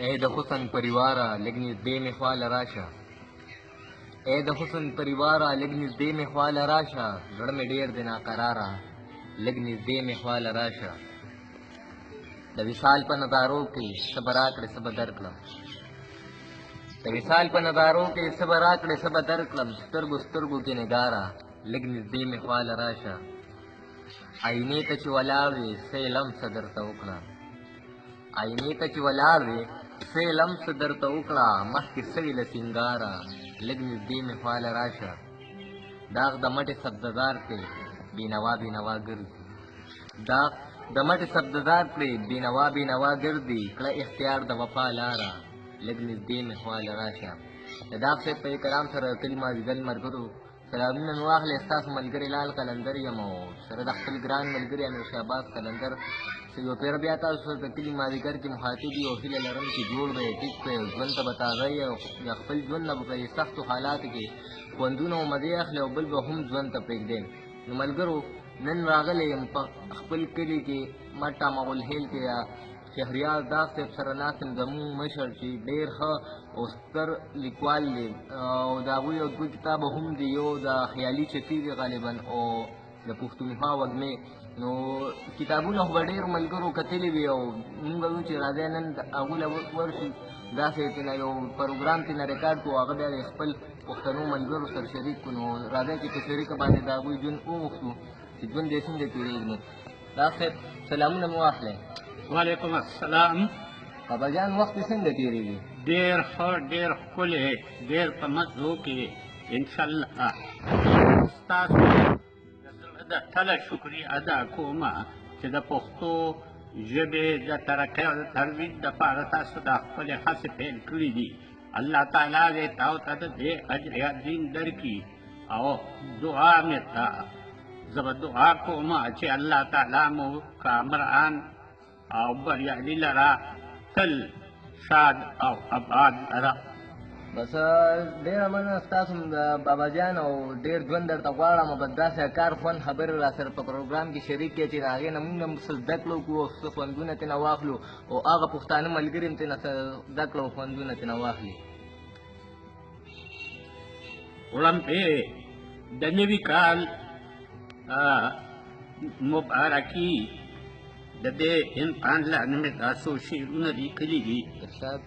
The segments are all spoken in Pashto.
اے د حسن پریواره لږ نږدې مې خواله راشه اے د حسن پریواره لږ نږدې مې خواله راشه زړه مې ډېر دی ناقراره لږ نږدې مې خواله راشه د وصال په نظارو کې څه به راکړې څه به درکړم د وصال په نظارو کې څه به راکړې څه به درکړم سترګو سترګو کې نګاره لږ نږدې مې خواله راشه آینې ته چې ولاړ وې څه یې لمسه درته وکړه آینې ته چې ولاړ وې څه یې لمسه درته وکړه مخکې سوي له سینګاره لږ نږدې مې خواله راشه داغ د مټې سبزدار کړې بېنوا بېنوا ګرځي داغ د مټې سبزدار کړې بېنوا بېنوا ګرځي کړه اختیار د وفا لاره لږ نږدې مې خواله راشه د داغ صاحب په کلام سره کلي مازدیګر ملګرو سلامونه مې واخلې ستاسو ملګری لال قلندر یم او سره د خپل ګران ملګري امیر شهباز قلندر یو پیر بیا تاسو سره د کلي مازدیګر کې مخاطب یو هیله لرم چې جوړ به یې ټیک کړئ ژوند ته به تازه یې او د خپل ژوند نه به په سختو حالاتو کې خوندونه او مزې اخلي او بل به هم ژوند ته پرېږدئ نو ملګرو نن راغلی یم په خپل کلي کې مټه مغلهیل کې شهریار داغ صاحب سره ناست یم زموږ مشر چې ډېر ښه او ستر لیکوال دی او د هغوی یو دوه کتابه هم دي یو د خیالي چپي دی غالبا او د پښتونخوا وږمې نو کتابونه خو به ډېر ملګرو کتلي وي او مونږ وایو چې راځئ نن هغوی له ورشي داسې تېنه یو پروګرام تېنه ریکارډ کړو هغه بیا د خپل پښتنو ملګرو سره شریک کړو نو راځئ چې په شریکه باندې د هغوی ژوند وغوښتو چې ژوند یې څنګه تېرېږي نو داغ صاحب سلامونه مو واخلئ وعلیکم السلام بابا جان وخت یې څنګه تېرېږي ډېر ښه ډېر ښکلی ډېر په مزو کې انشاءالله ستاسو د زړه د تله شکري ادا کومه چې د پښتو ژبې د ترقۍ او د ترویج دپاره تاسو دا خپلې هڅې پیل کړي دي الله تعالی دې تاسو ته د دې اجر عظیم درکړي او دعا مې ته زه به دعا کوم چې الله تعالی مو کامران او بریالي لره تل شاد او آباد لره بس ډېره مننه ستاسو د بابا جان او ډېر ژوند درته غواړم بس داسې کار خوند خبرې را سره په پروګرام کې شریک کړې چې د هغې نه مونږ هم څه زده کړو کړو او څه خوندونه ترېنه واخلو او هغه پښتانه ملګري هم ترېنه څه زده کړو او خوندونه ترېنه واخلي وړاندې د نوي کال مبارکي د دې انسان لعنه مې دا څو شعرونه لیکلي دي ارشاد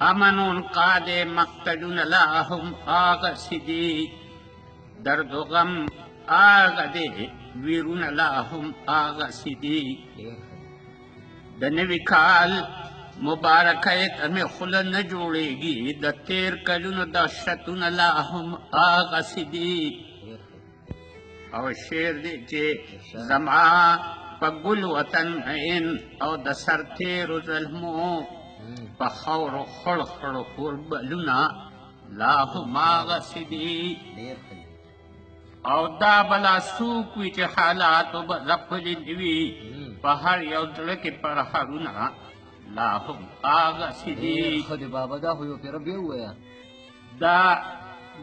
امنون قاد مقتدون لهم آغا سدی درد و غم آغا دے ویرون لهم آغا سدی د نوي کال مبارکیت ہمیں خلا نہ جوڑے گی د تیر کلون دہشتون لهم آغا سدی او شعر دے چے زما پگل وطن عین او د سر تیر ظلمو بخور خړ خړ قربلونه لا هم غسدي او دا بلا سوق وی چې حالات به زپلي وي په هر یو ځل کې پر هرونه لا هم غسدي خدای بابا دا خو یو پیر بیا ویا دا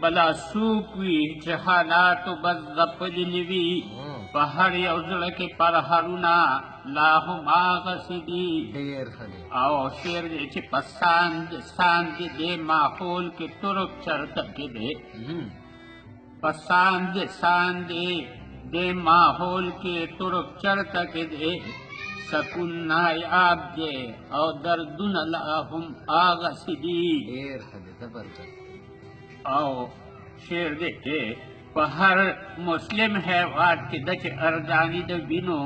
بلا سوق وی چې حالات به زپلي وي په هر یو ځل کې پر هرونه لا هم غسدي ډېر خدای او شعر دې چې په ساند دې ماحول کې ترک چرته کې دې په ساند دې ماحول کې ترک چرته کې دې سکون نایاب دې او دردونه لا هم آغسدي ډېر خدای زبردست او شعر دې چې په هر مسلم هیواد کې د چې ارزاني د وینو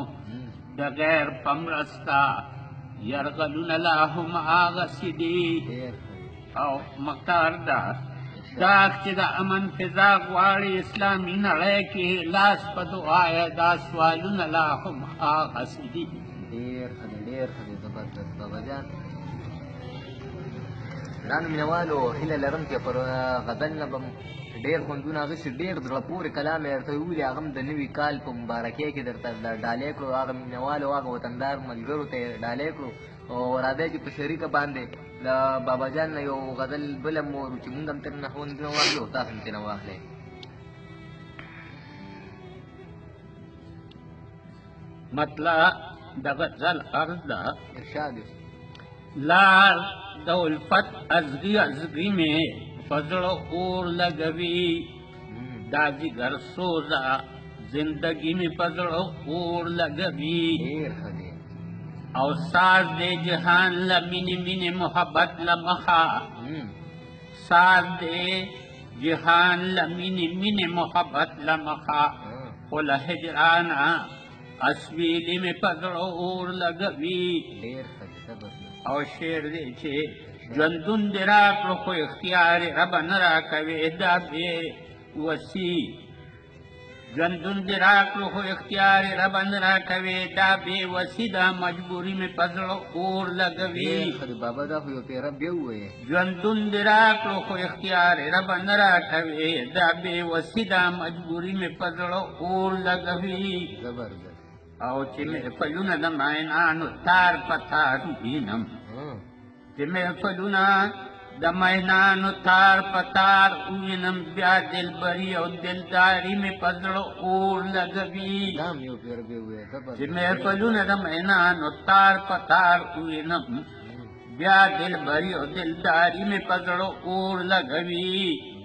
د غیر پمرستا یرغلون لهم آغسدی او مختار دا داغ چې د امن فضا غواړي اسلامي نړۍ کې لاس په دعا دا سوالونه لهم آغسدي ډېر خدای زبردست بابا جان ګرانو مینهوالو هیله لرم چې پر غزل نه به ډېر خوندونه اخیستي ډېر زړه پورې کلام یې درته ویلي هغه هم د نوي کال په مبارکۍ کې درته ډالۍ کړو هغه مینهوالو هغه وطندار ملګرو ته یې ډالۍ کړو او راځئ چې په شریکه باندې د بابا جان نه یو غزل بل هم وورو چې مونږ هم ترېنه خوندونه واخلو تاسو هم ترېنه واخلئ مطلب د غزل عرض ده ارشاد لار د الفت ازغي ازغي میں پزړو اور لګوي دا جګر سوزا زندگی میں پزړو اور لګوي ډیر ښه دی. او ساز دے جہان لمینی مینی محبت لمخا ساز دے جہان لمینی مینی محبت لمخا قل ہجرانا اسویلی میں پزړو اور لګوي ډیر ښه دی. زبردست. او شعر دی چې ژوندون دې راکړو خو اختیار رب نه راکوي دا بې وسي ژوندون دې راکړو خو اختیار رب نه راکوي دا بې وسي دا مجبوري مې په زړه اور لګوي ډیر ښه دی بابا، دا خو یو پیره بیا ووایې. ژوندون دې راکړو خو اختیار رب نه راکوي دا بې وسي دا مجبوري مې په زړه اور لګوي زبردست. او چې محفلونه د مینانو تار په تار وینم چې محفلونه د مینانو تار په تار وینم بیا دلبري او دلداري مې په زړه اور لګوي دا هم یو پیره بیا ووایې. زبردست. چې محفلونه د مینانو تار په تار وینم بیا دلبري او دلداري مې په زړه اور لګوي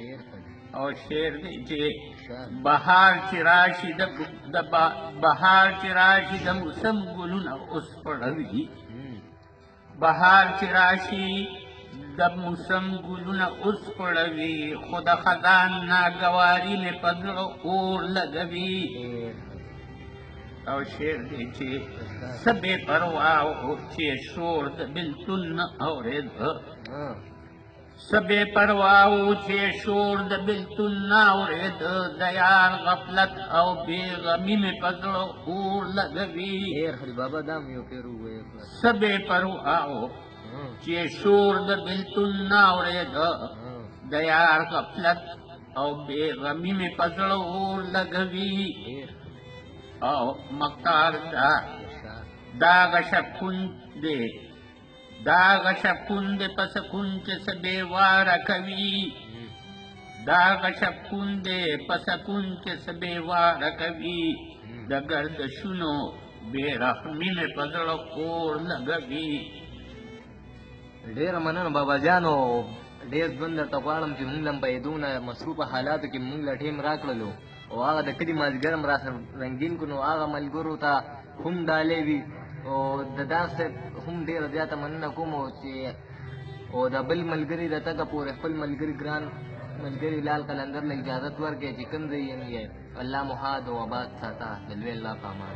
ډیر ښه دی. او شعر دی چې شاه. بهار چې راشي د بهار چې راشي د موسم ګلونه اوس پړوي بهار چې راشي د موسم ګلونه اوس پړوي خو د خزان ناګواري مې په زړه اور لګوي ډیر ښه دی. او شعر دی چې څه بې پروا و چې شور د بېلتون نه اورېده سبے پرواو چې شور د بلتون ناورید د یار غفلت او بے غمی میں پزړو اور لګوي ډیر ښه دی بابا، دا هم یو پیره ووایې. سبے پرواو چې شور د بلتون ناورید د یار غفلت او بے غمی میں پزړو اور لګوي ډیر او مختار دا غشکون دی دا غشکون دے پسکون چے سبے وارا کوي دا غشکون دے پسکون چے سبے وارا کوي دا گردشونو بے رحمی میں پزړو اور لګوي. ډیره مننه بابا جانو. ډېر ژوند درته غواړم چې مونږ هم په دونه مصروفه حالاتو کې مونږ له ټیم راکړلو او هغه د کلي مازدیګر هم راسره رنګین کړو، نو هغه ملګرو ته هم ډالۍ وي او د داسې هم ډېره زیاته مننه کوم چې او د بل ملګري د تګه پورې خپل ملګري ګران ملګري لال قلندر له اجازت ورکړي چې کوم ځای یې الله محاد او آباد ساته د لوی الله په امان.